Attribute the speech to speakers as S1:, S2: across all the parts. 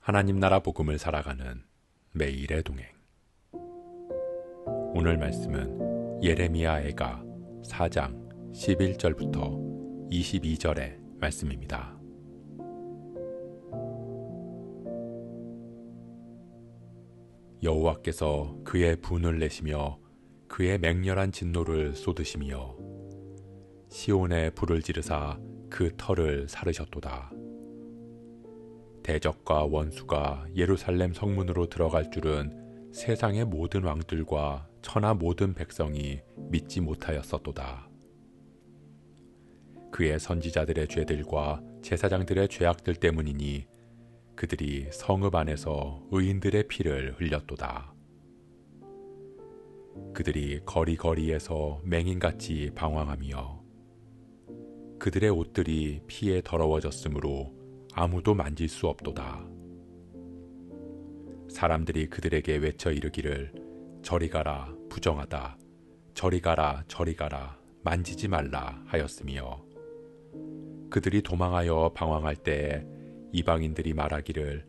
S1: 하나님 나라 복음을 살아가는 매일의 동행. 오늘 말씀은 예레미야 애가 4장 11절부터 22절의 말씀입니다. 여호와께서 그의 분을 내시며 그의 맹렬한 진노를 쏟으시며 시온에 불을 지르사 그 터를 사르셨도다. 대적과 원수가 예루살렘 성문으로 들어갈 줄은 세상의 모든 왕들과 천하 모든 백성이 믿지 못하였었도다. 그의 선지자들의 죄들과 제사장들의 죄악들 때문이니 그들이 성읍 안에서 의인들의 피를 흘렸도다. 그들이 거리거리에서 맹인같이 방황하며 그들의 옷들이 피에 더러워졌으므로 아무도 만질 수 없도다. 사람들이 그들에게 외쳐 이르기를 저리 가라 부정하다 저리 가라 저리 가라 만지지 말라 하였으며 그들이 도망하여 방황할 때에 이방인들이 말하기를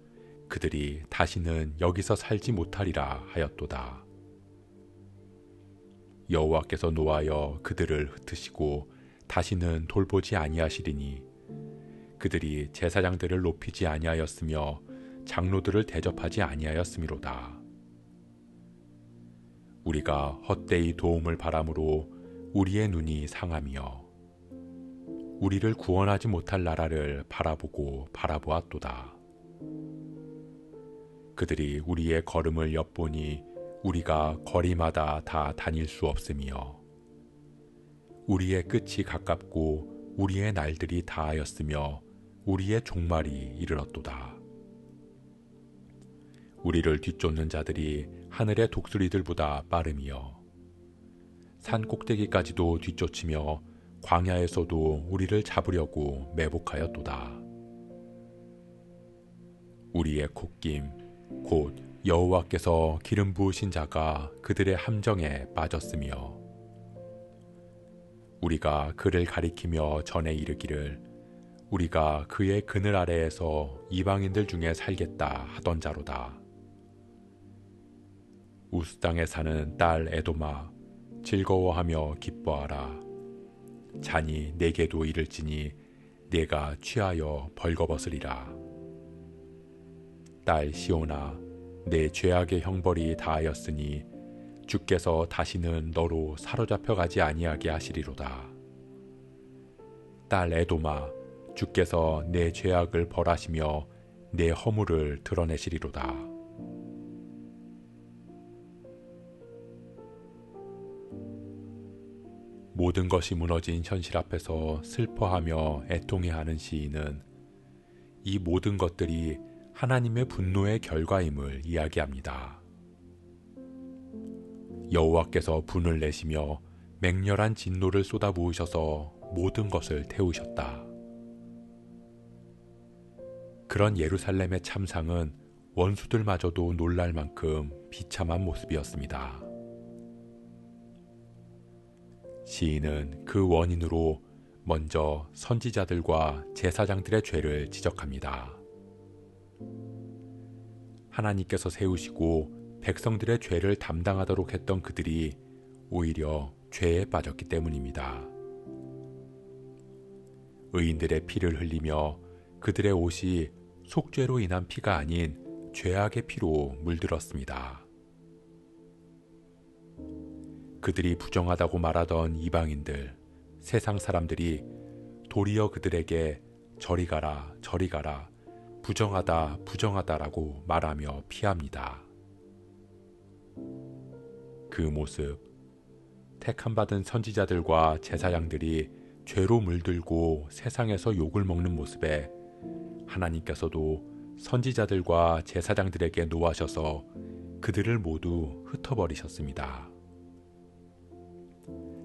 S1: 그들이 다시는 여기서 살지 못하리라 하였도다. 여호와께서 노하여 그들을 흩으시고 다시는 돌보지 아니하시리니 그들이 제사장들을 높이지 아니하였으며 장로들을 대접하지 아니하였음이로다. 우리가 헛되이 도움을 바람으로 우리의 눈이 상하며 우리를 구원하지 못할 나라를 바라보고 바라보았도다. 그들이 우리의 걸음을 엿보니 우리가 거리마다 다 다닐 수 없으며 우리의 끝이 가깝고 우리의 날들이 다하였으며 우리의 종말이 이르렀도다. 우리를 뒤쫓는 자들이 하늘의 독수리들보다 빠르며 산 꼭대기까지도 뒤쫓으며 광야에서도 우리를 잡으려고 매복하였도다. 우리의 콧김 곧 여호와께서 기름 부으신 자가 그들의 함정에 빠졌으며 우리가 그를 가리키며 전에 이르기를 우리가 그의 그늘 아래에서 이방인들 중에 살겠다 하던 자로다. 우스 땅에 사는 딸 에도마 즐거워하며 기뻐하라. 잔이 내게도 이를지니 내가 취하여 벌거벗으리라. 딸 시온아 내 죄악의 형벌이 다하였으니 주께서 다시는 너로 사로잡혀 가지 아니하게 하시리로다. 딸 에도마 주께서 내 죄악을 벌하시며 내 허물을 드러내시리로다. 모든 것이 무너진 현실 앞에서 슬퍼하며 애통해하는 시인은 이 모든 것들이 하나님의 분노의 결과임을 이야기합니다. 여호와께서 분을 내시며 맹렬한 진노를 쏟아부으셔서 모든 것을 태우셨다. 그런 예루살렘의 참상은 원수들마저도 놀랄 만큼 비참한 모습이었습니다. 시인은 그 원인으로 먼저 선지자들과 제사장들의 죄를 지적합니다. 하나님께서 세우시고 백성들의 죄를 담당하도록 했던 그들이 오히려 죄에 빠졌기 때문입니다. 의인들의 피를 흘리며 그들의 옷이 속죄로 인한 피가 아닌 죄악의 피로 물들었습니다. 그들이 부정하다고 말하던 이방인들, 세상 사람들이 도리어 그들에게 저리 가라, 저리 가라, 부정하다, 부정하다라고 말하며 피합니다. 그 모습, 택함받은 선지자들과 제사장들이 죄로 물들고 세상에서 욕을 먹는 모습에 하나님께서도 선지자들과 제사장들에게 노하셔서 그들을 모두 흩어버리셨습니다.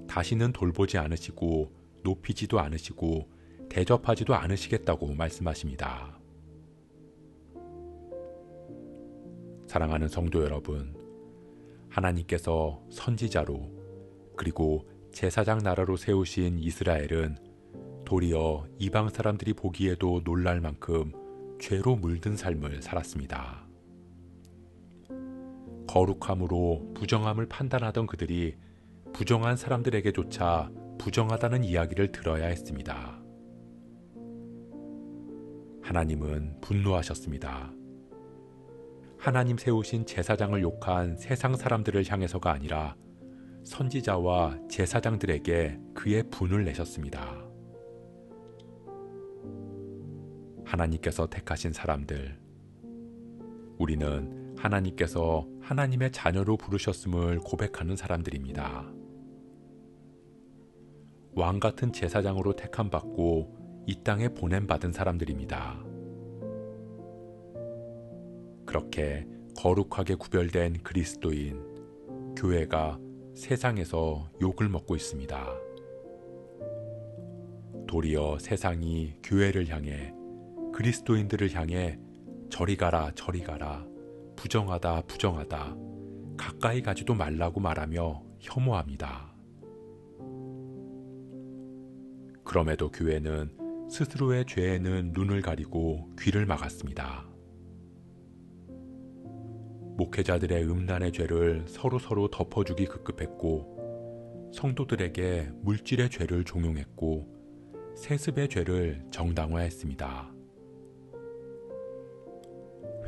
S1: 다시는 돌보지 않으시고 높이지도 않으시고 대접하지도 않으시겠다고 말씀하십니다. 사랑하는 성도 여러분, 하나님께서 선지자로 그리고 제사장 나라로 세우신 이스라엘은 도리어 이방 사람들이 보기에도 놀랄 만큼 죄로 물든 삶을 살았습니다. 거룩함으로 부정함을 판단하던 그들이 부정한 사람들에게조차 부정하다는 이야기를 들어야 했습니다. 하나님은 분노하셨습니다. 하나님 세우신 제사장을 욕한 세상 사람들을 향해서가 아니라 선지자와 제사장들에게 그의 분을 내셨습니다. 하나님께서 택하신 사람들, 우리는 하나님께서 하나님의 자녀로 부르셨음을 고백하는 사람들입니다. 왕 같은 제사장으로 택함받고 이 땅에 보냄받은 사람들입니다. 그렇게 거룩하게 구별된 그리스도인, 교회가 세상에서 욕을 먹고 있습니다. 도리어 세상이 교회를 향해, 그리스도인들을 향해 저리 가라, 저리 가라, 부정하다, 부정하다, 가까이 가지도 말라고 말하며 혐오합니다. 그럼에도 교회는 스스로의 죄에는 눈을 가리고 귀를 막았습니다. 목회자들의 음란의 죄를 서로 덮어주기 급급했고, 성도들에게 물질의 죄를 종용했고, 세습의 죄를 정당화했습니다.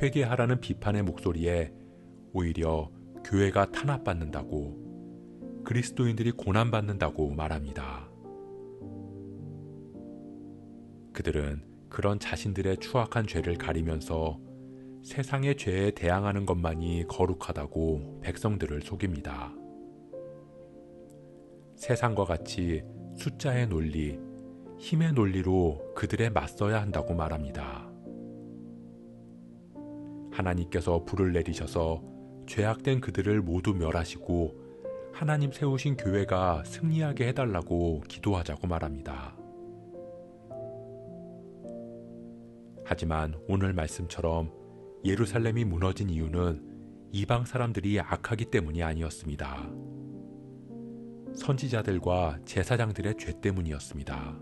S1: 회개하라는 비판의 목소리에 오히려 교회가 탄압받는다고, 그리스도인들이 고난받는다고 말합니다. 그들은 그런 자신들의 추악한 죄를 가리면서 세상의 죄에 대항하는 것만이 거룩하다고 백성들을 속입니다. 세상과 같이 숫자의 논리, 힘의 논리로 그들에 맞서야 한다고 말합니다. 하나님께서 불을 내리셔서 죄악된 그들을 모두 멸하시고 하나님 세우신 교회가 승리하게 해달라고 기도하자고 말합니다. 하지만 오늘 말씀처럼 예루살렘이 무너진 이유는 이방 사람들이 악하기 때문이 아니었습니다. 선지자들과 제사장들의 죄 때문이었습니다.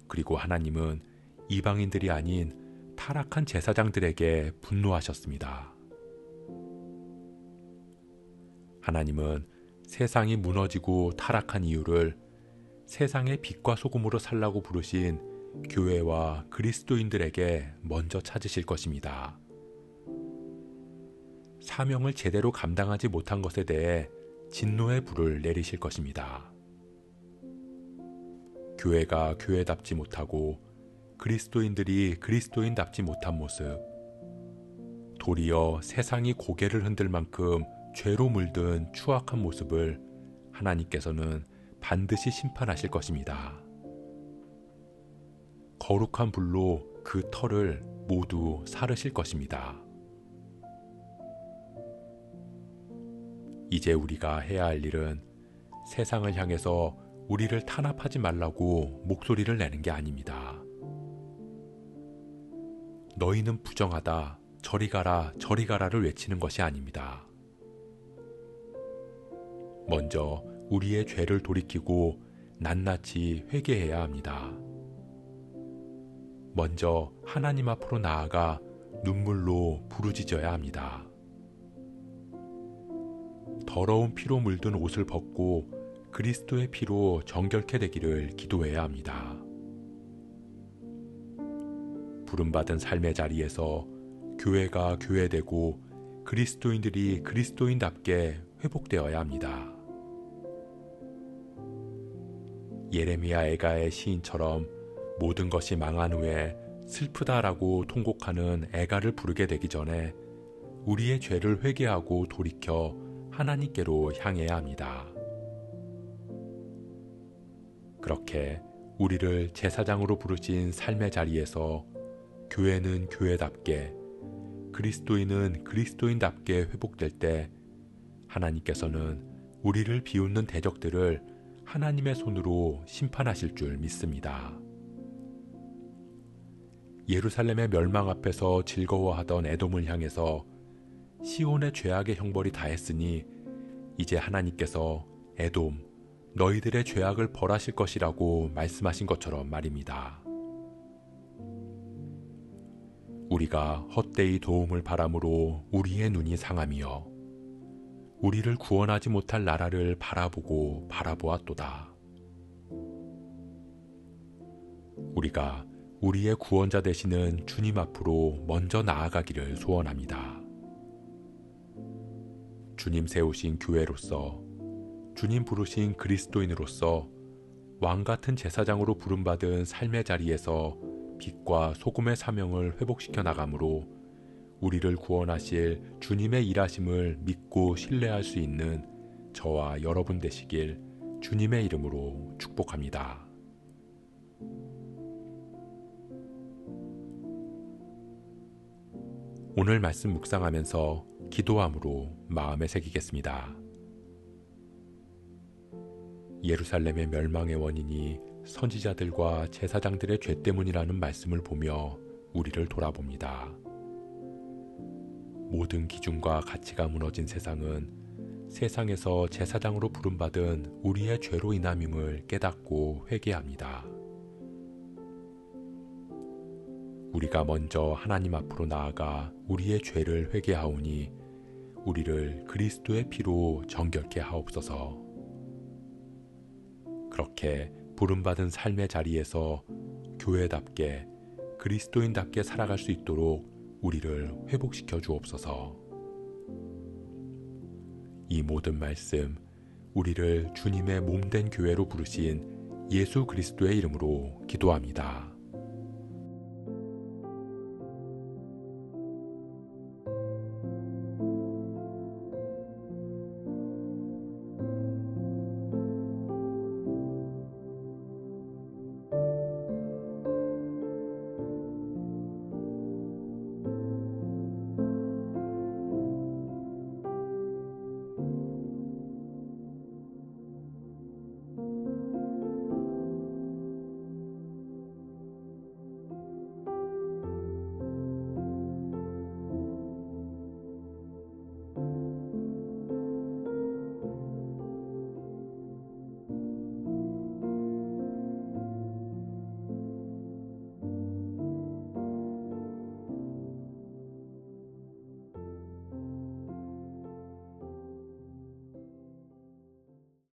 S1: 그리고 하나님은 이방인들이 아닌 타락한 제사장들에게 분노하셨습니다. 하나님은 세상이 무너지고 타락한 이유를 세상의 빛과 소금으로 살라고 부르신 교회와 그리스도인들에게 먼저 찾으실 것입니다. 사명을 제대로 감당하지 못한 것에 대해 진노의 불을 내리실 것입니다. 교회가 교회답지 못하고 그리스도인들이 그리스도인답지 못한 모습, 도리어 세상이 고개를 흔들 만큼 죄로 물든 추악한 모습을 하나님께서는 반드시 심판하실 것입니다. 거룩한 불로 그 털을 모두 사르실 것입니다. 이제 우리가 해야 할 일은 세상을 향해서 우리를 탄압하지 말라고 목소리를 내는 게 아닙니다. 너희는 부정하다, 저리 가라, 저리 가라를 외치는 것이 아닙니다. 먼저 우리의 죄를 돌이키고 낱낱이 회개해야 합니다. 먼저 하나님 앞으로 나아가 눈물로 부르짖어야 합니다. 더러운 피로 물든 옷을 벗고 그리스도의 피로 정결케 되기를 기도해야 합니다. 부름받은 삶의 자리에서 교회가 교회되고 그리스도인들이 그리스도인답게 회복되어야 합니다. 예레미야 애가의 시인처럼 모든 것이 망한 후에 슬프다라고 통곡하는 애가를 부르게 되기 전에 우리의 죄를 회개하고 돌이켜 하나님께로 향해야 합니다. 그렇게 우리를 제사장으로 부르신 삶의 자리에서 교회는 교회답게, 그리스도인은 그리스도인답게 회복될 때 하나님께서는 우리를 비웃는 대적들을 하나님의 손으로 심판하실 줄 믿습니다. 예루살렘의 멸망 앞에서 즐거워하던 에돔을 향해서 시온의 죄악의 형벌이 다했으니 이제 하나님께서 에돔, 너희들의 죄악을 벌하실 것이라고 말씀하신 것처럼 말입니다. 우리가 헛되이 도움을 바람으로 우리의 눈이 상하며 우리를 구원하지 못할 나라를 바라보고 바라보았도다. 우리가 우리의 구원자 되시는 주님 앞으로 먼저 나아가기를 소원합니다. 주님 세우신 교회로서, 주님 부르신 그리스도인으로서 왕같은 제사장으로 부름받은 삶의 자리에서 빛과 소금의 사명을 회복시켜 나가므로 우리를 구원하실 주님의 일하심을 믿고 신뢰할 수 있는 저와 여러분 되시길 주님의 이름으로 축복합니다. 오늘 말씀 묵상하면서 기도함으로 마음에 새기겠습니다. 예루살렘의 멸망의 원인이 선지자들과 제사장들의 죄 때문이라는 말씀을 보며 우리를 돌아봅니다. 모든 기준과 가치가 무너진 세상은 세상에서 제사장으로 부름받은 우리의 죄로 인함임을 깨닫고 회개합니다. 우리가 먼저 하나님 앞으로 나아가 우리의 죄를 회개하오니 우리를 그리스도의 피로 정결케 하옵소서. 그렇게 부름받은 삶의 자리에서 교회답게 그리스도인답게 살아갈 수 있도록 우리를 회복시켜 주옵소서. 이 모든 말씀 우리를 주님의 몸된 교회로 부르신 예수 그리스도의 이름으로 기도합니다.